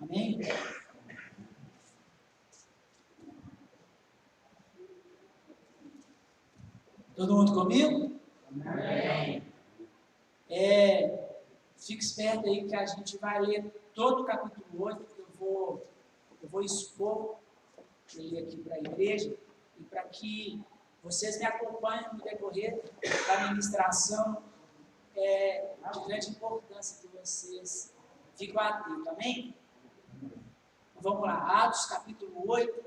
Amém? Todo mundo comigo? Amém. Fique esperto aí que a gente vai ler todo o capítulo 8, que eu vou expor ele aqui para a igreja, e para que vocês me acompanhem no decorrer da ministração, de grande importância que vocês fiquem atentos, amém? Vamos lá, Atos capítulo 8,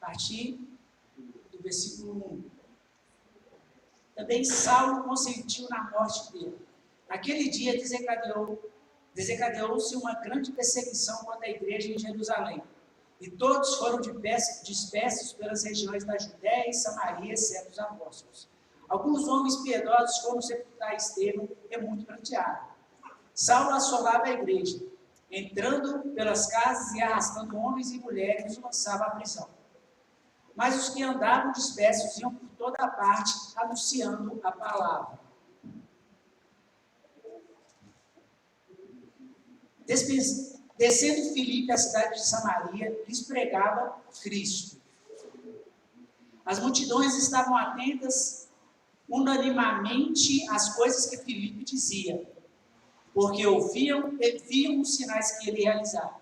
a partir do versículo 1. Também Saulo consentiu na morte dele. Naquele dia desencadeou-se uma grande perseguição contra a igreja em Jerusalém. E todos foram dispersos pelas regiões da Judéia e Samaria, exceto os apóstolos. Alguns homens piedosos foram sepultar Estevão, que é muito pranteado. Saulo assolava a igreja, entrando pelas casas e arrastando homens e mulheres, os lançava à prisão. Mas os que andavam dispersos iam por toda a parte, anunciando a palavra. Descendo Filipe à cidade de Samaria, lhes pregava Cristo. As multidões estavam atentas unanimamente às coisas que Filipe dizia, porque ouviam e viam os sinais que ele realizava.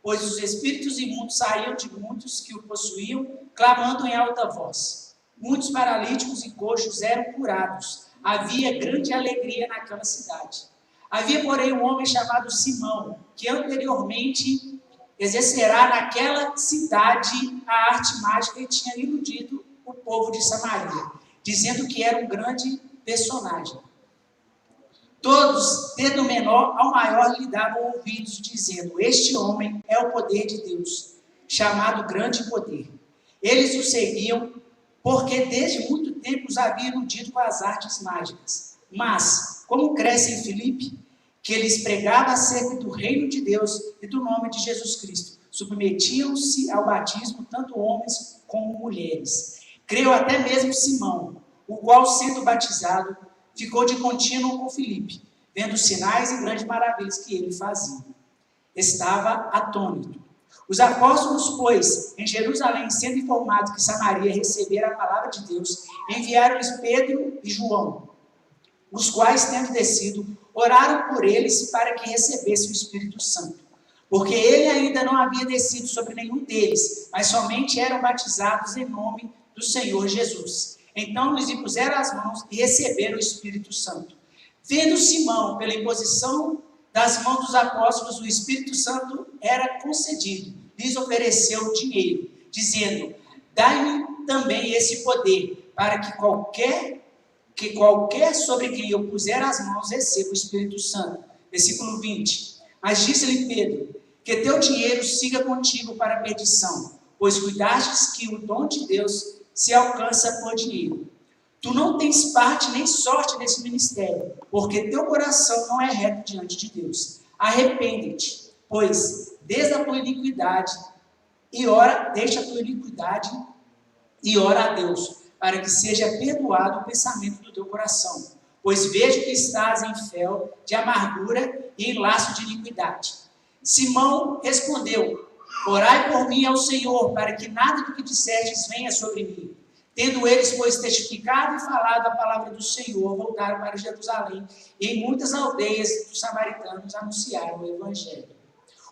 Pois os espíritos imundos saíam de muitos que o possuíam, clamando em alta voz. Muitos paralíticos e coxos eram curados. Havia grande alegria naquela cidade. Havia, porém, um homem chamado Simão, que anteriormente exercerá naquela cidade a arte mágica e tinha iludido o povo de Samaria, dizendo que era um grande personagem. Todos, desde o menor ao maior, lhe davam ouvidos, dizendo: este homem é o poder de Deus, chamado grande poder. Eles o seguiam, porque desde muito tempo os havia iludido com as artes mágicas. Mas, como cresce em Filipe, que lhes pregava acerca do reino de Deus e do nome de Jesus Cristo, submetiam-se ao batismo tanto homens como mulheres. Creu até mesmo Simão, o qual, sendo batizado, ficou de contínuo com Filipe, vendo os sinais e grandes maravilhas que ele fazia. Estava atônito. Os apóstolos, pois, em Jerusalém, sendo informados que Samaria recebera a palavra de Deus, enviaram-lhes Pedro e João, os quais, tendo descido, oraram por eles para que recebessem o Espírito Santo. Porque ele ainda não havia descido sobre nenhum deles, mas somente eram batizados em nome do Senhor Jesus. Então lhes impuseram as mãos e receberam o Espírito Santo. Vendo Simão, pela imposição das mãos dos apóstolos, o Espírito Santo era concedido. Lhes ofereceu dinheiro, dizendo: dai-me também esse poder, para que qualquer sobre quem eu puser as mãos receba o Espírito Santo. Versículo 20. Mas disse-lhe Pedro: que teu dinheiro siga contigo para a perdição, pois cuidastes que o dom de Deus se alcança por dinheiro. Tu não tens parte nem sorte nesse ministério, porque teu coração não é reto diante de Deus. Arrepende-te, pois, deixa a tua iniquidade e ora a Deus, para que seja perdoado o pensamento do teu coração. Pois vejo que estás em fel de amargura e em laço de iniquidade. Simão respondeu: orai por mim ao Senhor, para que nada do que dissertes venha sobre mim. Tendo eles, pois, testificado e falado a palavra do Senhor, voltaram para Jerusalém, e em muitas aldeias dos samaritanos anunciaram o evangelho.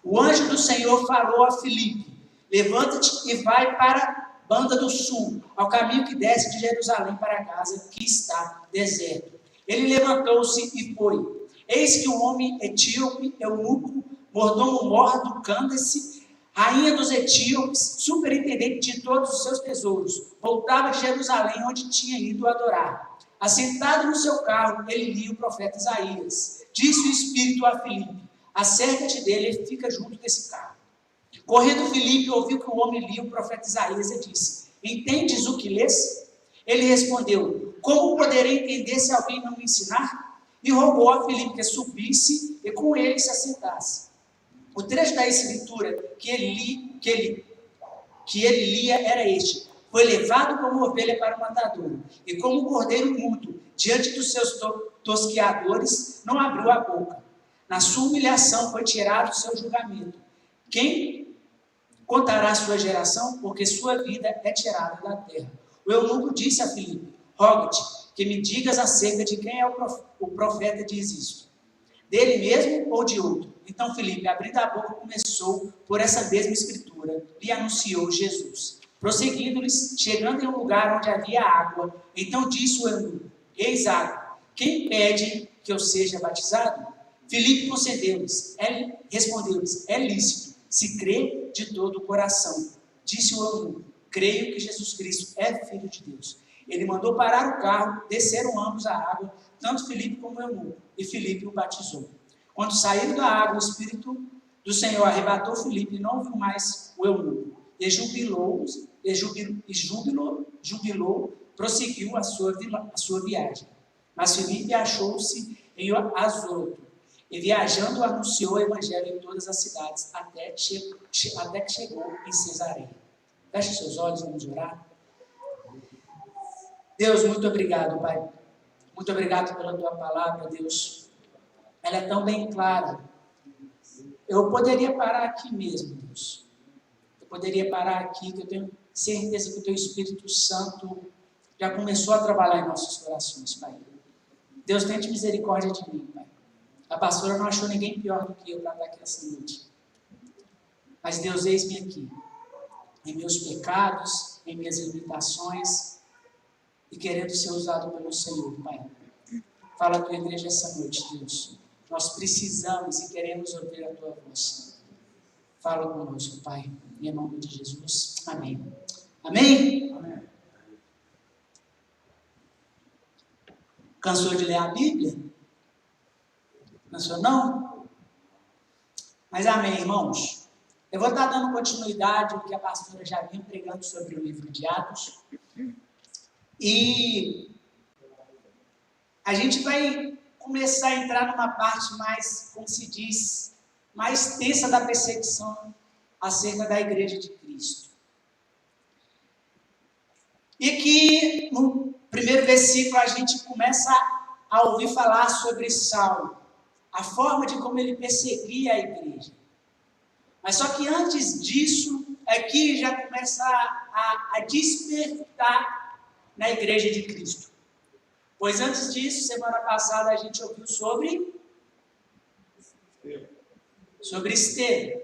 O anjo do Senhor falou a Filipe: levanta-te e vai para a banda do sul, ao caminho que desce de Jerusalém para Gaza, que está deserto. Ele levantou-se e foi. Eis que um homem etíope, eunuco, mordomo-mor do Cândace, rainha dos etíopes, superintendente de todos os seus tesouros, voltava de Jerusalém, onde tinha ido adorar. Assentado no seu carro, ele lia o profeta Isaías. Disse o Espírito a Filipe: acerca-te dele e fica junto desse carro. Correndo Filipe, ouviu que o homem lia o profeta Isaías e disse: entendes o que lês? Ele respondeu: como poderei entender se alguém não me ensinar? E rogou a Filipe que subisse e com ele se assentasse. O trecho da escritura que ele lia era este: foi levado como ovelha para o matadouro, e como cordeiro mudo, diante dos seus tosqueadores, não abriu a boca. Na sua humilhação foi tirado o seu julgamento. Quem contará a sua geração? Porque sua vida é tirada da terra. O eunuco disse a Filipe: rogo-te que me digas acerca de quem é o profeta diz isto. Dele mesmo ou de outro? Então Filipe, abrindo a boca, começou por essa mesma escritura, lhe anunciou Jesus. Prosseguindo-lhes, chegando em um lugar onde havia água, então disse o eunuco: eis água, quem pede que eu seja batizado? Filipe respondeu-lhes: é lícito, se crê de todo o coração. Disse o eunuco: creio que Jesus Cristo é Filho de Deus. Ele mandou parar o carro, desceram ambos a água, tanto Filipe como o eunuco, e Filipe o batizou. Quando saíram da água, o Espírito do Senhor arrebatou Filipe e não viu mais o eunuco. E jubilou, prosseguiu a sua viagem. Mas Filipe achou-se em Azoto, e viajando anunciou o evangelho em todas as cidades, até que chegou em Cesareia. Feche seus olhos, vamos orar. Deus, muito obrigado, Pai. Muito obrigado pela Tua palavra, Deus. Ela é tão bem clara. Eu poderia parar aqui mesmo, Deus. Eu poderia parar aqui, que eu tenho certeza que o Teu Espírito Santo já começou a trabalhar em nossos corações, Pai. Deus, tente misericórdia de mim, Pai. A pastora não achou ninguém pior do que eu para estar aqui essa noite. Mas Deus, eis-me aqui, em meus pecados, em minhas limitações, e querendo ser usado pelo Senhor, Pai. Fala a Tua igreja essa noite, Deus. Nós precisamos e queremos ouvir a Tua voz. Fala conosco, Pai. Em nome de Jesus. Amém. Amém? Amém. Cansou de ler a Bíblia? Cansou não? Mas amém, irmãos. Eu vou estar dando continuidade ao que a pastora já vinha pregando sobre o livro de Atos. E a gente vai começar a entrar numa parte mais, como se diz, mais tensa da perseguição acerca da igreja de Cristo. E que no primeiro versículo a gente começa a ouvir falar sobre Saulo, a forma de como ele perseguia a igreja. Mas só que antes disso, aqui já começa a despertar na igreja de Cristo. Pois antes disso, semana passada a gente ouviu sobre Estevão.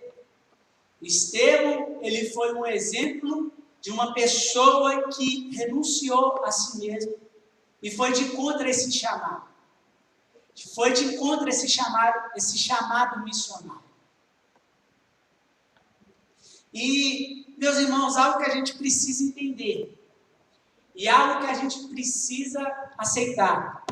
Estevão, ele foi um exemplo de uma pessoa que renunciou a si mesmo e foi de contra esse chamado. Foi de contra esse chamado missionário. E, meus irmãos, algo que a gente precisa entender e algo que a gente precisa aceitar.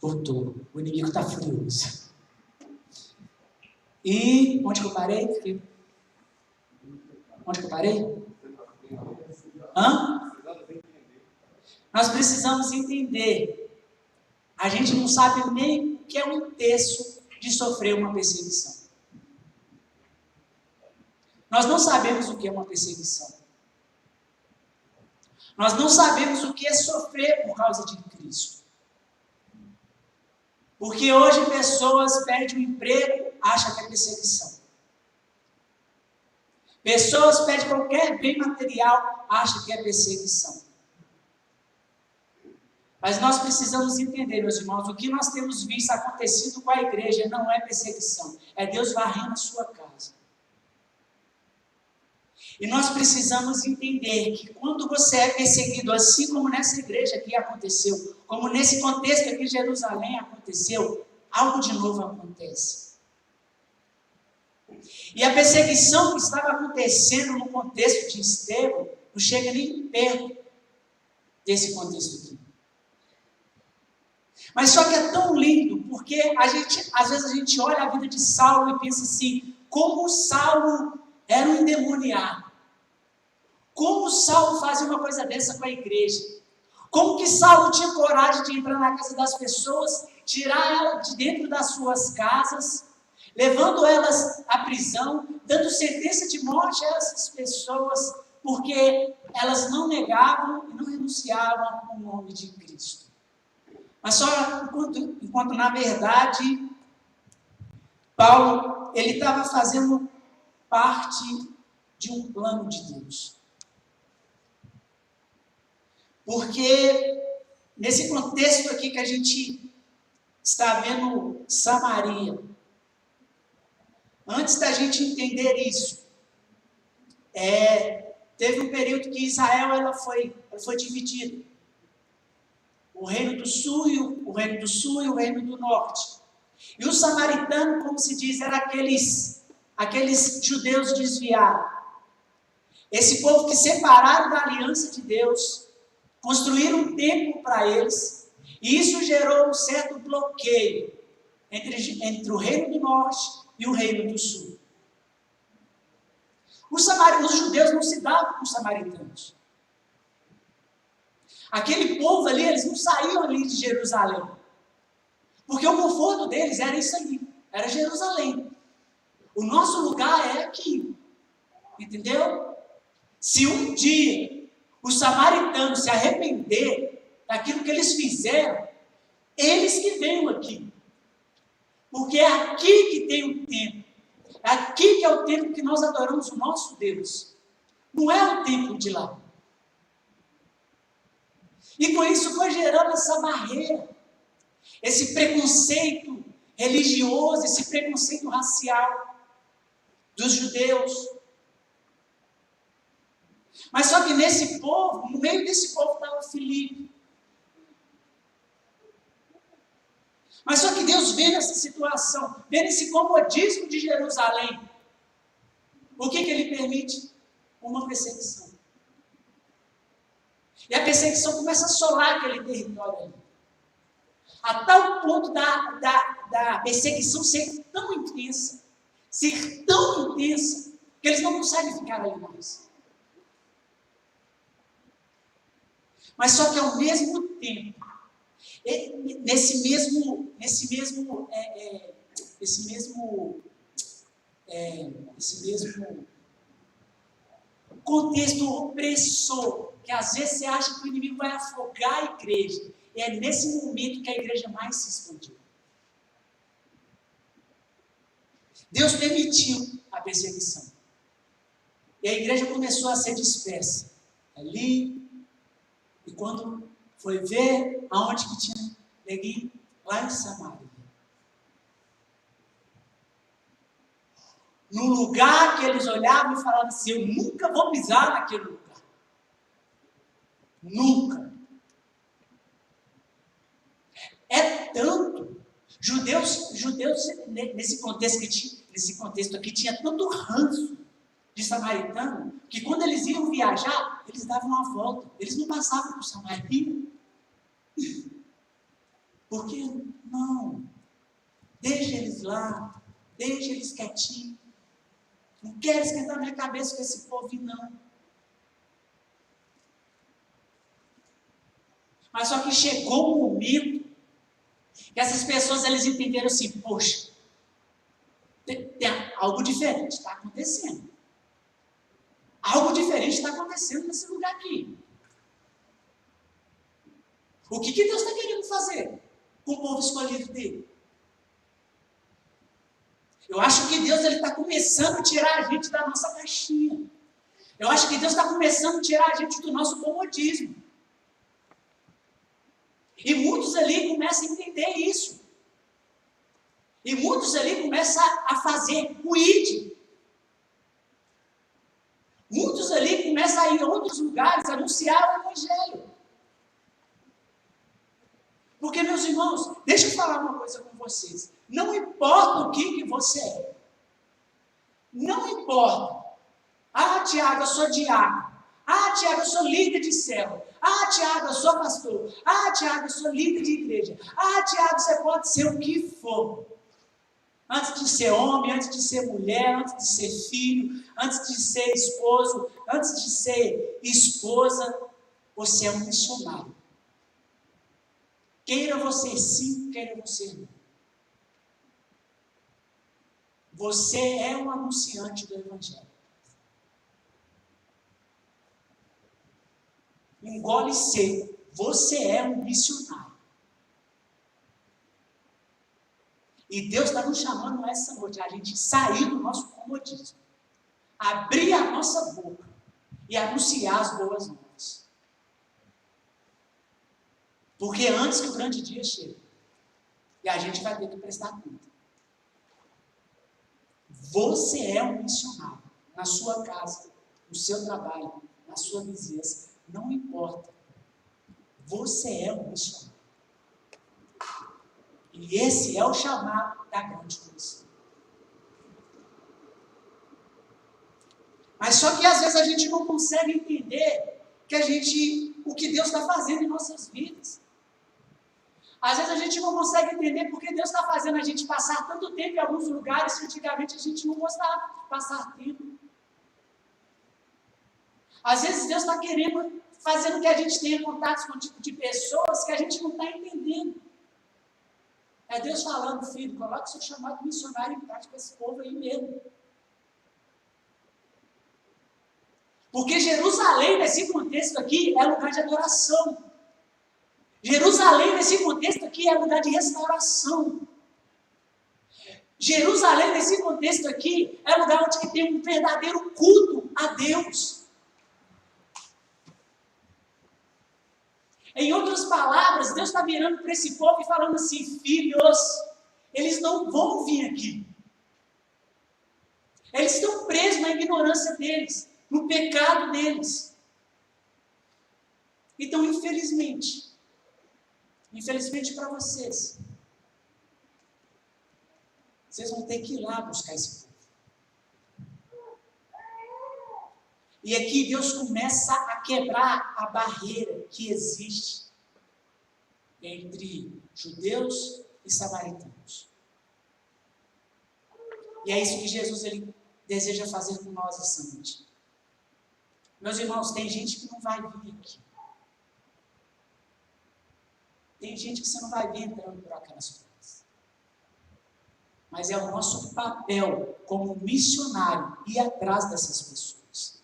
Voltou. O inimigo está furioso. E onde que eu parei? Onde que eu parei? Nós precisamos entender. A gente não sabe nem o que é um terço de sofrer uma perseguição. Nós não sabemos o que é uma perseguição. Nós não sabemos o que é sofrer por causa de Cristo. Porque hoje pessoas perdem o emprego, acham que é perseguição. Pessoas perdem qualquer bem material, acham que é perseguição. Mas nós precisamos entender, meus irmãos, o que nós temos visto acontecido com a igreja não é perseguição, é Deus varrendo a sua casa. E nós precisamos entender que quando você é perseguido, assim como nessa igreja aqui aconteceu, como nesse contexto aqui em Jerusalém aconteceu, algo de novo acontece. E a perseguição que estava acontecendo no contexto de Estevão não chega nem perto desse contexto aqui. Mas só que é tão lindo, porque às vezes a gente olha a vida de Saulo e pensa assim, como Saulo era um endemoniado. Como Saulo fazia uma coisa dessa com a igreja? Como que Saulo tinha coragem de entrar na casa das pessoas, tirar ela de dentro das suas casas, levando elas à prisão, dando sentença de morte a essas pessoas, porque elas não negavam e não renunciavam ao nome de Cristo. Mas só enquanto na verdade, Paulo, ele estava fazendo parte de um plano de Deus. Porque nesse contexto aqui que a gente está vendo Samaria, antes da gente entender isso, teve um período que Israel ela foi dividida. O reino do sul e o reino do norte. E os samaritanos, como se diz, eram aqueles judeus desviados. Esse povo que separaram da aliança de Deus, construíram um templo para eles, e isso gerou um certo bloqueio entre o reino do norte e o reino do sul. Os judeus não se davam com os samaritanos. Aquele povo ali, eles não saíam ali de Jerusalém. Porque o conforto deles era isso ali, era Jerusalém. O nosso lugar é aqui. Entendeu? Se um dia os samaritanos se arrepender daquilo que eles fizeram, eles que venham aqui. Porque é aqui que tem o templo. É aqui que é o templo que nós adoramos o nosso Deus. Não é o templo de lá. E com isso foi gerando essa barreira, esse preconceito religioso, esse preconceito racial dos judeus. Mas só que nesse povo, no meio desse povo estava Filipe. Mas só que Deus vê nessa situação, vê nesse comodismo de Jerusalém. O que Ele permite? Uma perseguição. E a perseguição começa a assolar aquele território ali. A tal ponto da perseguição ser tão intensa, que eles não conseguem ficar ali mais. Mas só que ao mesmo tempo, nesse mesmo contexto opressor, que às vezes você acha que o inimigo vai afogar a igreja, é nesse momento que a igreja mais se expandiu. Deus permitiu a perseguição. E a igreja começou a ser dispersa. Ali, e quando foi ver aonde que tinha neguinho, lá em Samaria. Num lugar que eles olhavam e falavam assim, eu nunca vou pisar naquele lugar. Nunca. É tanto. Judeus nesse contexto aqui, tinha tanto ranço de samaritano, que quando eles iam viajar, eles davam uma volta. Eles não passavam por Samaria. Porque, não. Deixa eles lá. Deixa eles quietinhos. Não quero esquentar minha cabeça com esse povo, não. Mas só que chegou um momento que essas pessoas, eles entenderam assim, poxa, tem algo diferente está acontecendo. Algo diferente está acontecendo nesse lugar aqui. O que Deus está querendo fazer com o povo escolhido dele? Eu acho que Deus está começando a tirar a gente da nossa caixinha. Eu acho que Deus está começando a tirar a gente do nosso comodismo. E muitos ali começam a entender isso. E muitos ali começam a fazer o ID. Muitos ali começam a ir a outros lugares, a anunciar o Evangelho. Porque, meus irmãos, deixa eu falar uma coisa com vocês. Não importa o que você é. Não importa. Ah, Tiago, eu sou diácono. Ah, Tiago, eu sou líder de célula. Ah, Tiago, eu sou pastor. Ah, Tiago, eu sou líder de igreja. Ah, Tiago, você pode ser o que for. Antes de ser homem, antes de ser mulher, antes de ser filho, antes de ser esposo, antes de ser esposa, você é um missionário. Queira você sim, queira você não. Você é um anunciante do Evangelho. Engole seco. Você é um missionário. E Deus está nos chamando essa noite a gente sair do nosso comodismo, abrir a nossa boca e anunciar as boas novas. Porque antes que o grande dia chegue, e a gente vai ter que prestar conta. Você é um missionário na sua casa, no seu trabalho, na sua vizinhança. Não importa. Você é um missionário. E esse é o chamado da grande comissão. Mas só que às vezes a gente não consegue entender o que Deus está fazendo em nossas vidas. Às vezes a gente não consegue entender porque Deus está fazendo a gente passar tanto tempo em alguns lugares que antigamente a gente não gostava de passar tempo. Às vezes Deus está fazendo que a gente tenha contatos com um tipo de pessoas que a gente não está entendendo. É Deus falando, filho, coloque seu chamado missionário em prática com esse povo aí mesmo. Porque Jerusalém, nesse contexto aqui, é lugar de adoração. Jerusalém, nesse contexto aqui, é lugar de restauração. Jerusalém, nesse contexto aqui, é lugar onde tem um verdadeiro culto a Deus. Em outras palavras, Deus está virando para esse povo e falando assim, filhos, eles não vão vir aqui. Eles estão presos na ignorância deles, no pecado deles. Então, infelizmente para vocês vão ter que ir lá buscar esse povo. E aqui Deus começa a quebrar a barreira que existe entre judeus e samaritanos. E é isso que Jesus deseja fazer com nós essa noite. Meus irmãos, tem gente que não vai vir aqui. Tem gente que você não vai ver entrando por aquelas coisas. Mas é o nosso papel como missionário ir atrás dessas pessoas.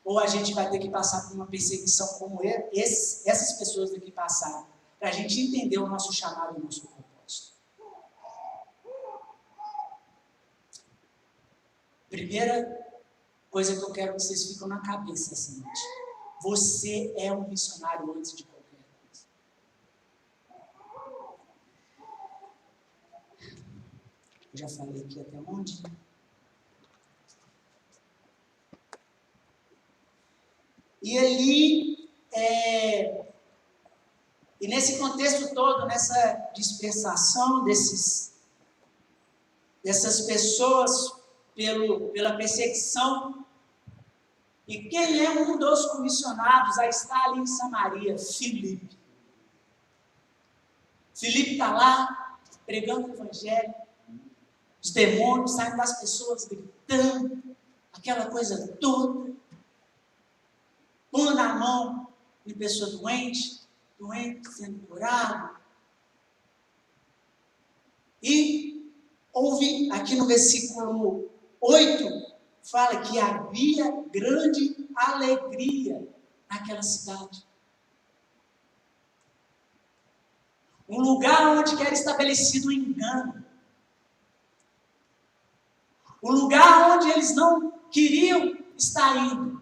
Ou a gente vai ter que passar por uma perseguição como essas pessoas daqui passaram, para a gente entender o nosso chamado e o nosso propósito. Primeira coisa que eu quero que vocês fiquem na cabeça essa noite. Você é um missionário antes de qualquer coisa. Eu já falei aqui até onde? E ali, e nesse contexto todo, nessa dispersação dessas pessoas pela perseguição, e quem é um dos comissionados a estar ali em Samaria? Filipe. Filipe está lá, pregando o evangelho, os demônios saem das pessoas gritando, aquela coisa toda, pondo a mão em pessoa doente sendo curado. E houve, aqui no versículo 8, fala que havia grande alegria naquela cidade. Um lugar onde era estabelecido o engano. Um lugar onde eles não queriam estar indo.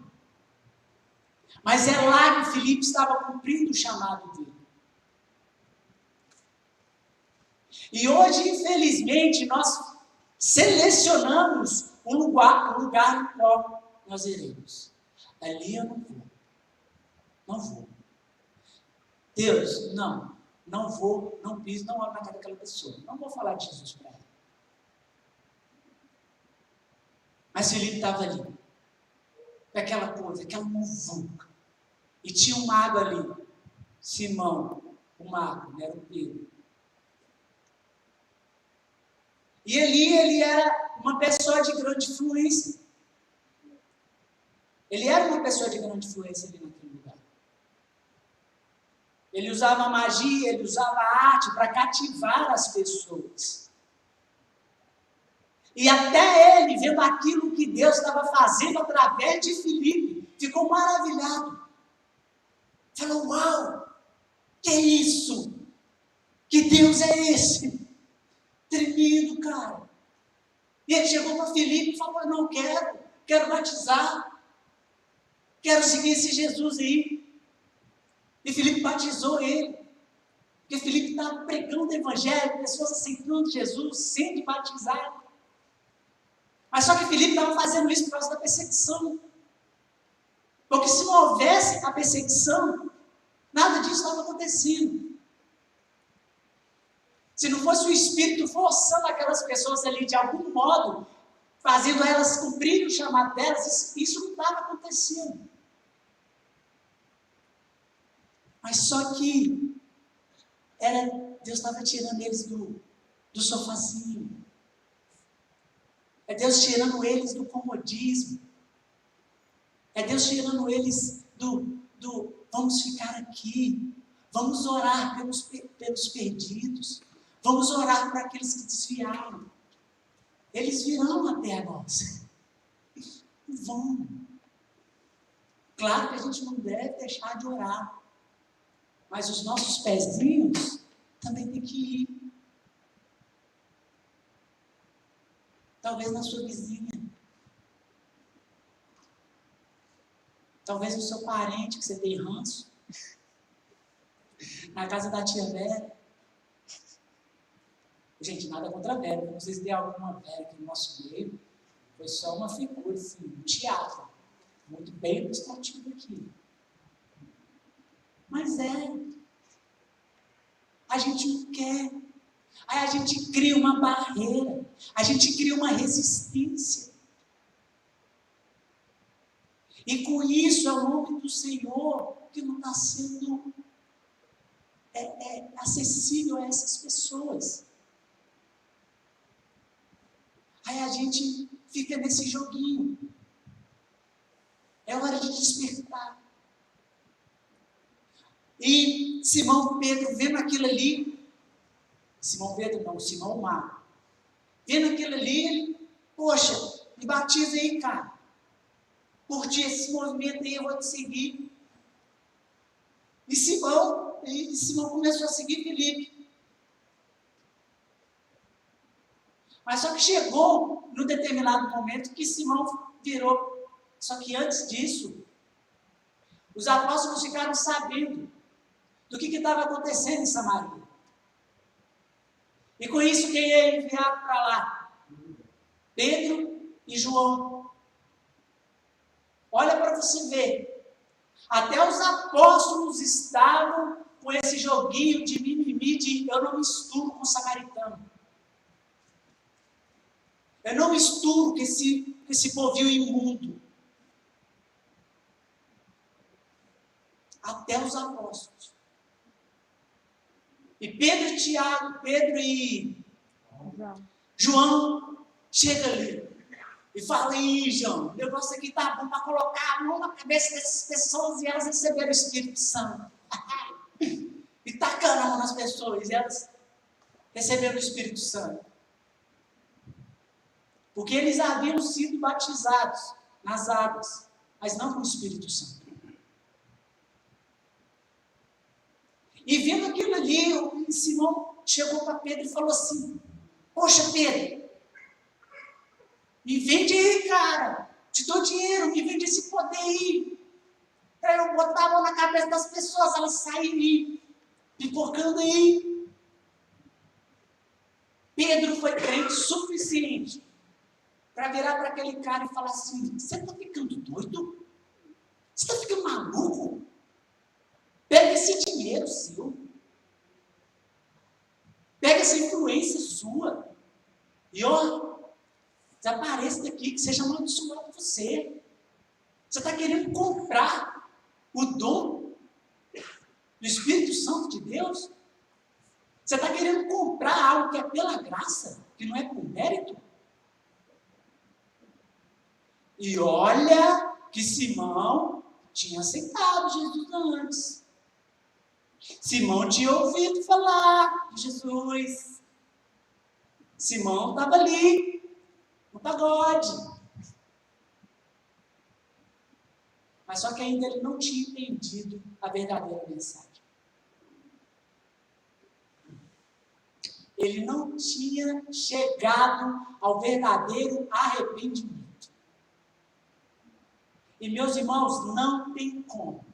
Mas é lá que Filipe estava cumprindo o chamado dele. E hoje, infelizmente, nós selecionamos um lugar no qual nós iremos. Ali eu não vou. Não vou. Deus, não vou, não piso, não olho na cara daquela pessoa. Não vou falar de Jesus para ela. Mas Filipe estava ali. Aquela coisa, aquela muvuca. E tinha um mago ali. Simão, o mago, era o Pedro. E ali ele era uma pessoa de grande influência. Ele era uma pessoa de grande influência ali naquele lugar. Ele usava magia, ele usava arte para cativar as pessoas. E até ele, vendo aquilo que Deus estava fazendo através de Filipe, ficou maravilhado. Falou, uau, que é isso? Que Deus é esse? Tremendo, cara. E ele chegou para Filipe e falou, não, quero batizar. Quero seguir esse Jesus aí. E Filipe batizou ele. Porque Filipe estava pregando o evangelho, pessoas aceitando Jesus, sendo batizadas. Mas só que Filipe estava fazendo isso por causa da perseguição. Porque se não houvesse a perseguição, nada disso estava acontecendo. Se não fosse o Espírito forçando aquelas pessoas ali de algum modo, fazendo elas cumprirem o chamado delas, isso não estava acontecendo. Mas só que Deus estava tirando eles do sofazinho. É Deus tirando eles do comodismo. É Deus tirando eles do vamos ficar aqui. Vamos orar pelos perdidos. Vamos orar para aqueles que desviaram. Eles virão até nós. Vão. Claro que a gente não deve deixar de orar. Mas os nossos pezinhos também tem que ir. Talvez na sua vizinha. Talvez no seu parente que você tem ranço. Na casa da tia Vera. Gente, nada contra a Vera. Não sei se tem alguma Vera aqui no nosso meio. Foi só uma figura, assim, um teatro. Muito bem ilustrativo aqui. Mas a gente não quer. Aí a gente cria uma barreira. A gente cria uma resistência. E com isso é o nome do Senhor que não está sendo acessível a essas pessoas. Aí a gente fica nesse joguinho. É hora de despertar. E Simão Pedro, vendo aquilo ali, Simão Mar, vendo aquilo ali, ele, poxa, me batiza aí, cara. Curti esse movimento aí, eu vou te seguir. E Simão começou a seguir Filipe. Mas só que chegou num determinado momento que Simão virou. Só que antes disso, os apóstolos ficaram sabendo do que estava acontecendo em Samaria. E com isso, quem é enviado para lá? Pedro e João. Olha para você ver. Até os apóstolos estavam com esse joguinho de mimimi, de eu não misturo com o samaritano. Eu não misturo com esse povinho imundo. Até os apóstolos. E Pedro e João chega ali e fala, João, o negócio aqui tá bom para colocar a mão na cabeça dessas pessoas e elas receberam o Espírito Santo. E tacando a mão nas pessoas e elas receberam o Espírito Santo. Porque eles haviam sido batizados nas águas, mas não com o Espírito Santo. E vendo aquilo ali, o Simão chegou para Pedro e falou assim, poxa Pedro, me vende aí, cara, te dou dinheiro, me vende esse poder aí, para eu botar a mão na cabeça das pessoas, elas saírem pipocando aí. Pedro foi crente suficiente para virar para aquele cara e falar assim, você está ficando doido? Você está ficando maluco? Pega esse dinheiro seu. Pega essa influência sua. E desapareça daqui, que seja amaldiçoado você. Você está querendo comprar o dom do Espírito Santo de Deus? Você está querendo comprar algo que é pela graça, que não é por mérito? E olha que Simão tinha aceitado Jesus antes. Simão tinha ouvido falar de Jesus. Simão estava ali, no pagode. Mas só que ainda ele não tinha entendido a verdadeira mensagem. Ele não tinha chegado ao verdadeiro arrependimento. E, meus irmãos, não tem como.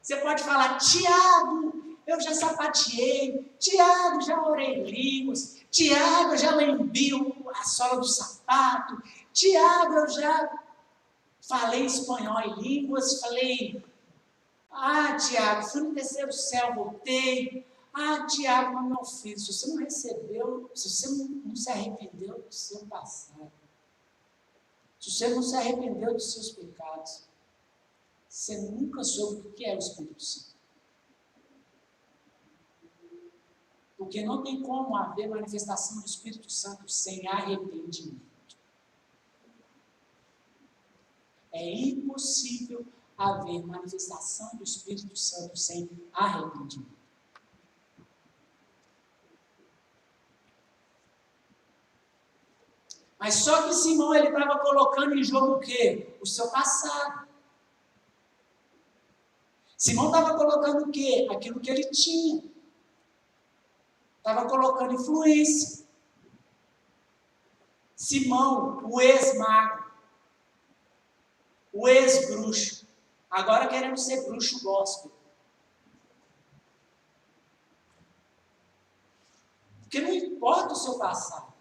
Você pode falar, Tiago, eu já sapateei, Tiago, já orei em línguas, Tiago, eu já lambi a sola do sapato, Tiago, eu já falei espanhol em línguas, falei, Tiago, fui no terceiro céu, voltei. Tiago, mas meu filho, se você não recebeu, se você não se arrependeu do seu passado, se você não se arrependeu dos seus pecados, você nunca soube o que é o Espírito Santo. Porque não tem como haver manifestação do Espírito Santo sem arrependimento. É impossível haver manifestação do Espírito Santo sem arrependimento. Mas só que Simão, ele estava colocando em jogo o quê? O seu passado. Simão estava colocando o quê? Aquilo que ele tinha. Estava colocando influência. Simão, o ex-mago, o ex-bruxo, agora querendo ser bruxo gospel. Porque não importa o seu passado.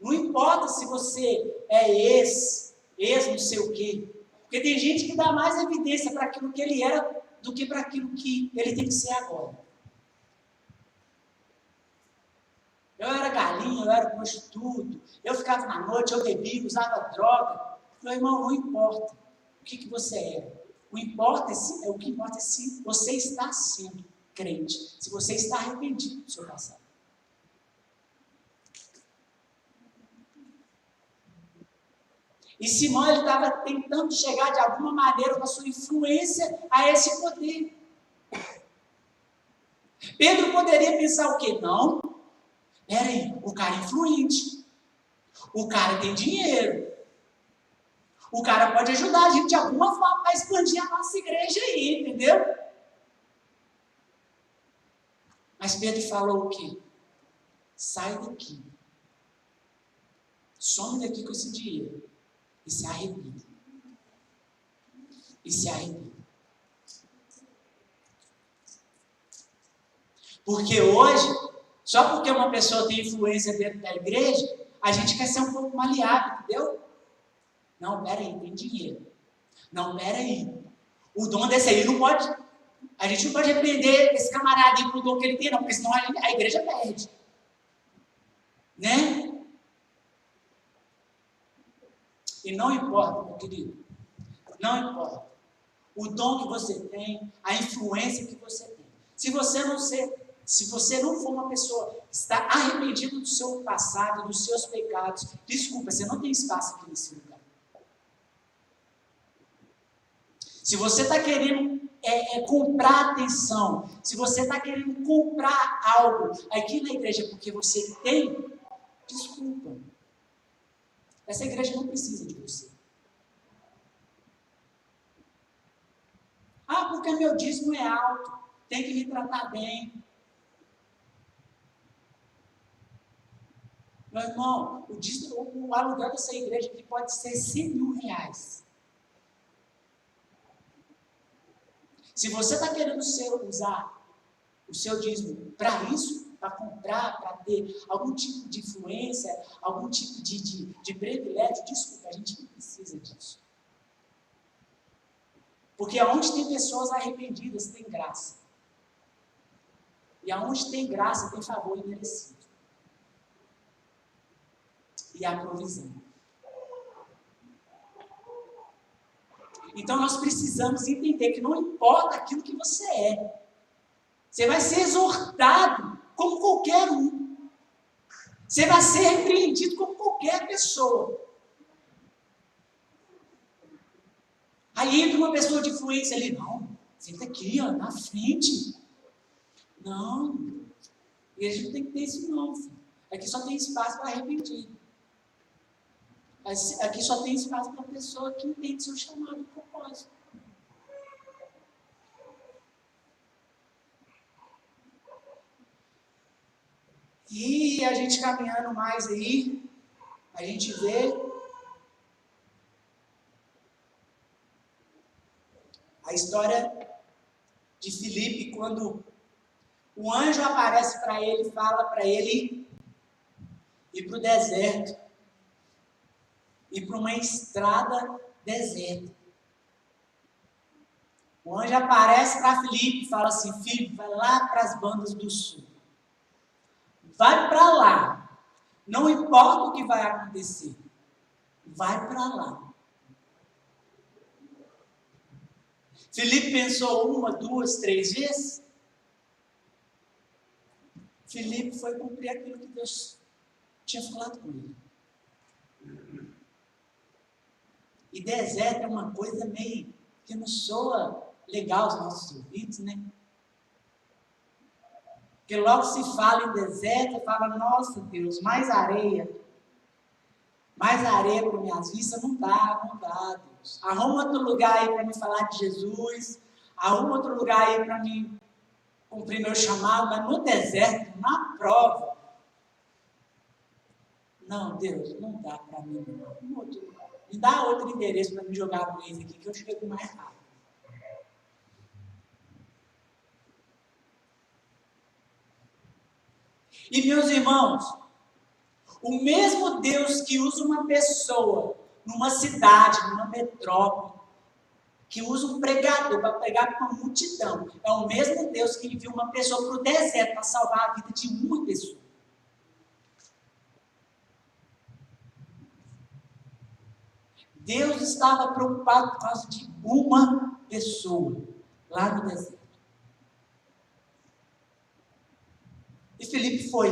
Não importa se você é ex não sei o quê. Porque tem gente que dá mais evidência para aquilo que ele era do que para aquilo que ele tem que ser agora. Eu era galinha, eu era prostituto, eu ficava na noite, eu bebia, usava droga. Meu irmão, não importa o que você é. O que importa é se você está sendo crente, se você está arrependido do seu passado. E Simão, ele estava tentando chegar de alguma maneira com a sua influência a esse poder. Pedro poderia pensar o quê? Não, peraí, o cara é influente, o cara tem dinheiro, o cara pode ajudar a gente de alguma forma a expandir a nossa igreja aí, entendeu? Mas Pedro falou o quê? Sai daqui, some daqui com esse dinheiro. E se arrependa. E se arrependa. Porque hoje, só porque uma pessoa tem influência dentro da igreja, a gente quer ser um pouco maleável, entendeu? Não, peraí, tem dinheiro. Não, peraí. O dom desse aí não pode... A gente não pode repreender esse camarada aí pro dom que ele tem, não, porque senão a igreja perde. Né? E não importa, meu querido, não importa o dom que você tem, a influência que você tem. Se você não for uma pessoa que está arrependida do seu passado, dos seus pecados, desculpa, você não tem espaço aqui nesse lugar. Se você está querendo comprar atenção, se você está querendo comprar algo aqui na igreja porque você tem, desculpa. Essa igreja não precisa de você. Porque meu dízimo é alto, tem que me tratar bem. Meu irmão, o aluguel dessa igreja aqui pode ser 100 mil reais. Se você está querendo usar o seu dízimo para isso, para comprar, para ter algum tipo de influência, algum tipo de privilégio, desculpa, a gente não precisa disso. Porque aonde tem pessoas arrependidas, tem graça. E aonde tem graça, tem favor imerecido. E a provisão. Então nós precisamos entender que não importa aquilo que você é. Você vai ser exortado como qualquer um. Você vai ser repreendido como qualquer pessoa. Aí entra uma pessoa de influência ali, não, Senta aqui, ó, na frente. Não. E a gente não tem que ter isso não, filho. Aqui só tem espaço para arrependido. Aqui só tem espaço para a pessoa que entende seu chamado e propósito. E a gente caminhando mais aí, a gente vê a história de Filipe, quando o anjo aparece para ele e fala para ele ir para o deserto, ir para uma estrada deserta. O anjo aparece para Filipe e fala assim: Filipe, vai lá para as bandas do sul. Vai para lá. Não importa o que vai acontecer. Vai para lá. Filipe pensou 1, 2, 3 vezes. Filipe foi cumprir aquilo que Deus tinha falado com ele. E deserto é uma coisa meio que não soa legal aos nossos ouvidos, né? Porque logo se fala em deserto, fala, nossa Deus, mais areia para minhas vistas, não dá, Deus. Arruma outro lugar aí para me falar de Jesus, arruma outro lugar aí para mim cumprir meu chamado, mas no deserto, na prova, não, Deus, não dá para mim, não. Me dá outro endereço para me jogar com eles aqui, que eu chego mais rápido. E meus irmãos, o mesmo Deus que usa uma pessoa numa cidade, numa metrópole, que usa um pregador para pregar para uma multidão, é o mesmo Deus que envia uma pessoa para o deserto para salvar a vida de uma pessoa. Deus estava preocupado por causa de uma pessoa lá no deserto. E Filipe foi.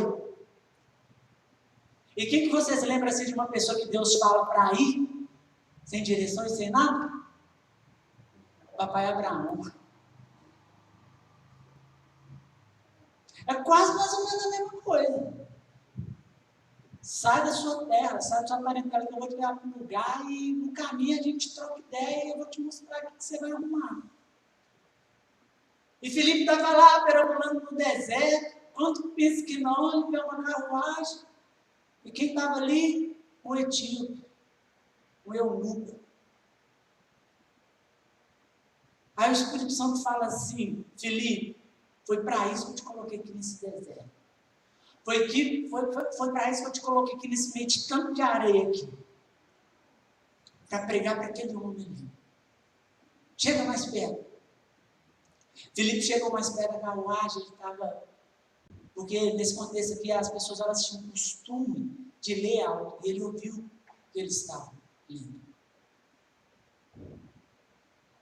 E o que vocês lembram assim, de uma pessoa que Deus fala para ir, sem direção e sem nada? Papai Abraão. É quase mais ou menos a mesma coisa. Sai da sua terra, sai da sua parentela, que eu vou te levar para um lugar e no caminho a gente troca ideia e eu vou te mostrar o que você vai arrumar. E Filipe estava lá, perambulando no deserto. Quanto pensa que não, ele viu uma carruagem. E quem estava ali? Um etíope, um eunuco. Aí o Espírito Santo fala assim: Filipe, foi para isso que eu te coloquei aqui nesse deserto. Foi para isso que eu te coloquei aqui nesse meio de tanto de areia aqui. Para pregar para aquele homem ali. Chega mais perto. Filipe chegou mais perto da carruagem, ele estava... Porque nesse contexto aqui as pessoas elas tinham o costume de ler alto. E ele ouviu que ele estava lendo.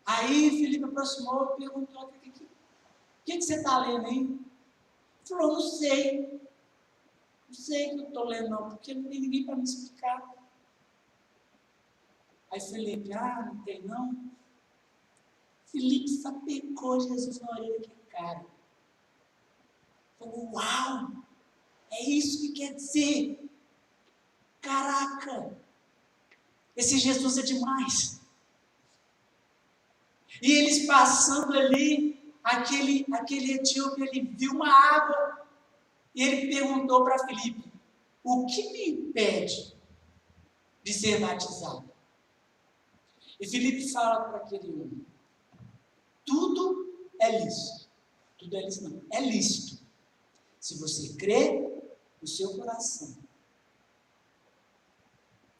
Aí Filipe aproximou e perguntou: o que você está lendo aí? Ele falou: não sei. Não sei o que eu estou lendo não, porque não tem ninguém para me explicar. Aí Filipe: não tem não? Filipe sapecou Jesus na orelha daquele cara. Falou: uau! É isso que quer dizer? Caraca! Esse Jesus é demais! E eles passando ali, aquele etíope, ele viu uma água e ele perguntou para Filipe: o que me impede de ser batizado? E Filipe fala para aquele homem: tudo é lícito. Tudo é lícito, não. É lícito. Se você crê no seu coração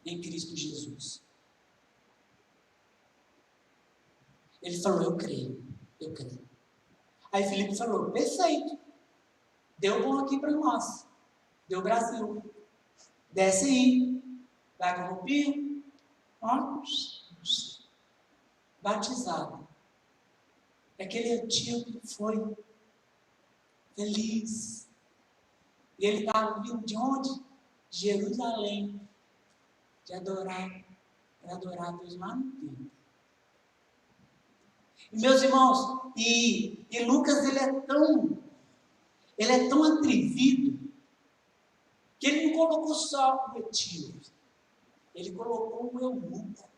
em Cristo Jesus. Ele falou: eu creio. Aí Filipe falou: perfeito. Deu bom aqui para nós. Deu Brasil. Desce aí. Vai com o pio. Batizado. Aquele etíope foi feliz. E ele estava vindo de onde? De Jerusalém. Para adorar a Deus lá no templo. E, meus irmãos, e Lucas, ele é tão atrevido, que ele não colocou só o Etíope, ele colocou o eunuco.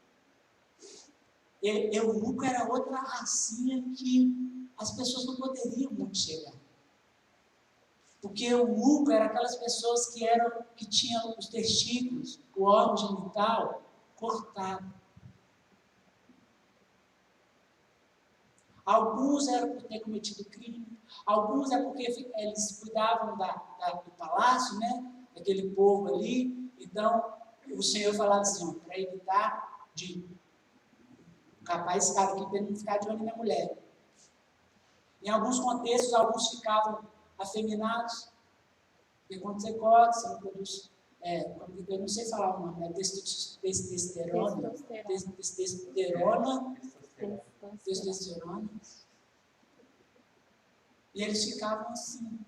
Eunuco era outra racinha que as pessoas não poderiam muito chegar. Porque eunuco era aquelas pessoas que tinham os testículos, o órgão genital cortado. Alguns eram por ter cometido crime, alguns é porque eles cuidavam do palácio, né? Daquele povo ali. Então, o Senhor falava assim, para evitar de capaz esse cara aqui para ele não ficar de olho na mulher. Em alguns contextos, alguns ficavam afeminados, porque quando você corta, você não produz, eu não sei falar o nome, testosterona. E eles ficavam assim.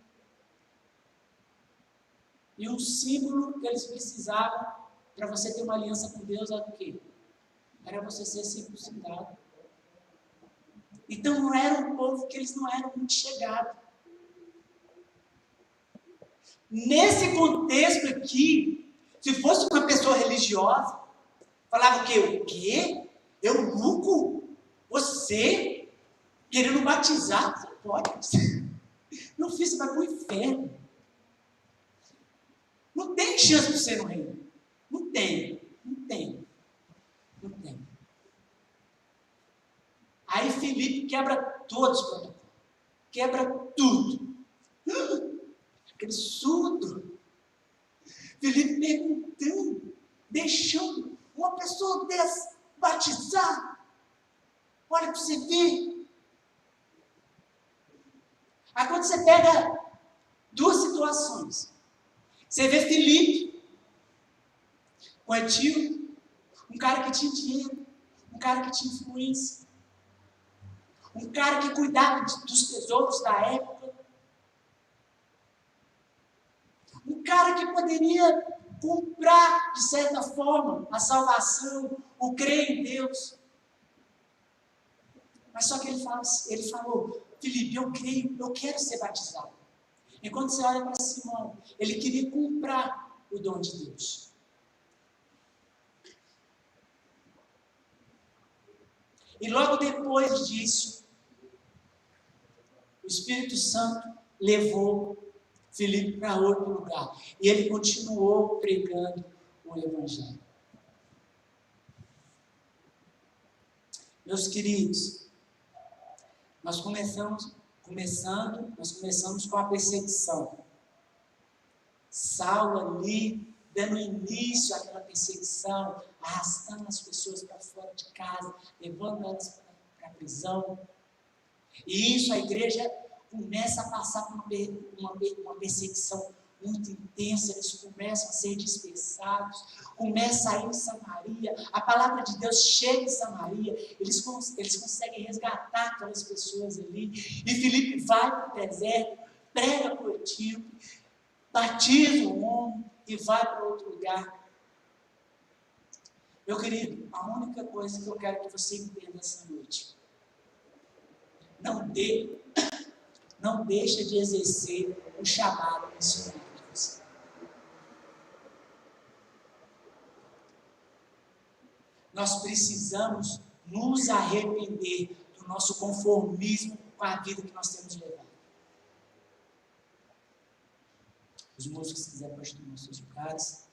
E o símbolo que eles precisavam para você ter uma aliança com Deus era o quê? Era você ser circuncidado. Então não era um povo que eles não eram muito chegados. Nesse contexto aqui, se fosse uma pessoa religiosa, falava o quê? O quê? Eunuco? Você? Querendo batizar? Você pode. Meu filho, você vai para o inferno. Não tem chance de ser no reino. Não tem. Aí Filipe quebra todos os protocolos. Quebra tudo. Aquele surdo. Filipe perguntando, deixando uma pessoa dessa batizar. Olha para você ver. Aí quando você pega duas situações. Você vê Filipe, com Etíope, um cara que tinha dinheiro, um cara que tinha influência, um cara que cuidava dos tesouros da época, um cara que poderia comprar, de certa forma, a salvação, o crer em Deus. Mas só que ele falou, Filipe, eu creio, eu quero ser batizado. E quando você olha para Simão, ele queria comprar o dom de Deus. E logo depois disso, o Espírito Santo levou Filipe para outro lugar. E ele continuou pregando o Evangelho. Meus queridos, nós começamos com a perseguição. Saulo ali, dando início àquela perseguição, arrastando as pessoas para fora de casa, levando elas para a prisão. E isso, a igreja começa a passar por uma perseguição muito intensa, eles começam a ser dispersados, começa a ir em Samaria, a palavra de Deus chega em Samaria, eles conseguem resgatar aquelas pessoas ali, e Filipe vai para o deserto, prega para o Etíope, batiza o homem e vai para outro lugar. Meu querido, a única coisa que eu quero que você entenda essa noite, não deixa de exercer o chamado missionário de você. Nós precisamos nos arrepender do nosso conformismo com a vida que nós temos levado. Os músicos, se quiserem, podem tomar seus lugares.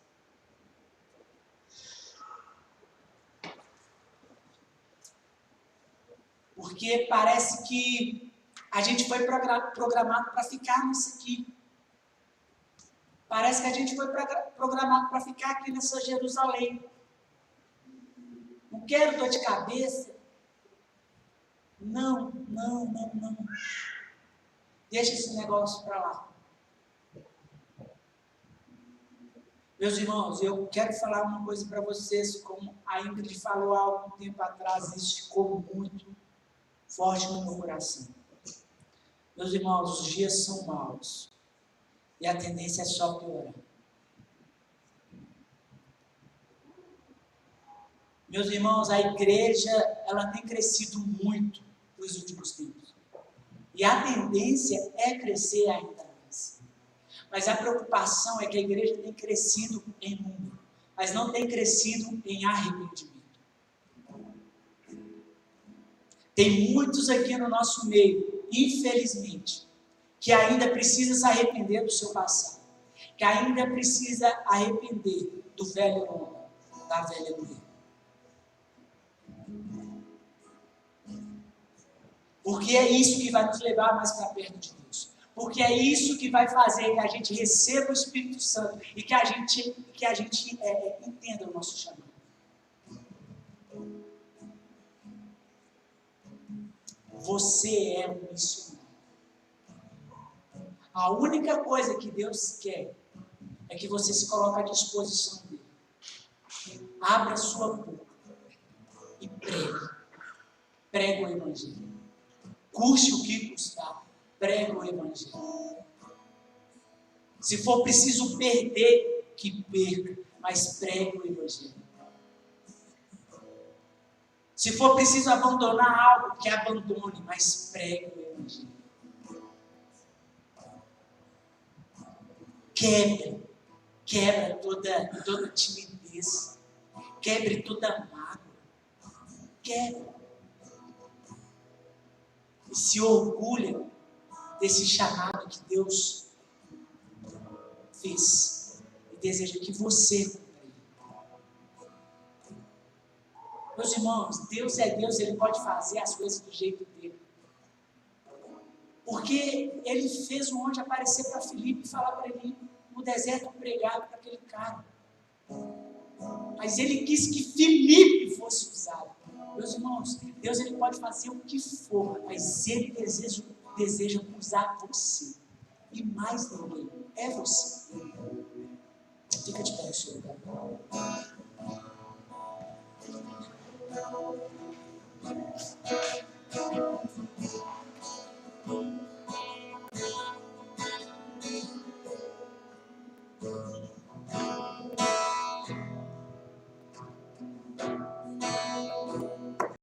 Porque parece que a gente foi programado para ficar nisso aqui. Parece que a gente foi programado para ficar aqui nessa Jerusalém. Não quero dor de cabeça. Não. Deixa esse negócio para lá. Meus irmãos, eu quero falar uma coisa para vocês, como a Ingrid falou há algum tempo atrás, isso ficou muito forte no meu coração. Meus irmãos, os dias são maus e a tendência é só piorar. Meus irmãos, a igreja, ela tem crescido muito, nos últimos tempos. E a tendência é crescer ainda mais. Mas a preocupação é que a igreja tem crescido em número, mas não tem crescido em arrependimento. Tem muitos aqui no nosso meio, infelizmente, que ainda precisa se arrepender do seu passado, que ainda precisa arrepender do velho homem, da velha mulher. Porque é isso que vai nos levar mais para perto de Deus. Porque é isso que vai fazer que a gente receba o Espírito Santo e que a gente entenda o nosso chamado. Você é um missionário. A única coisa que Deus quer é que você se coloque à disposição dele. Abra sua boca e pregue. Pregue o Evangelho. Custe o que custar. Pregue o Evangelho. Se for preciso perder, que perca, mas pregue o Evangelho. Se for preciso abandonar algo, que abandone, mas pregue o Evangelho. Quebra toda timidez. Quebre toda mágoa. Quebra. E se orgulha desse chamado que Deus fez. E deseja que você cumpra. Meus irmãos, Deus é Deus, Ele pode fazer as coisas do jeito dele. Porque Ele fez um anjo aparecer para Filipe e falar para ele no deserto pregar para aquele cara. Mas Ele quis que Filipe fosse usado. Meus irmãos, Deus Ele pode fazer o que for, mas Ele deseja usar você. E mais ninguém. É você. Fica de pé, Senhor.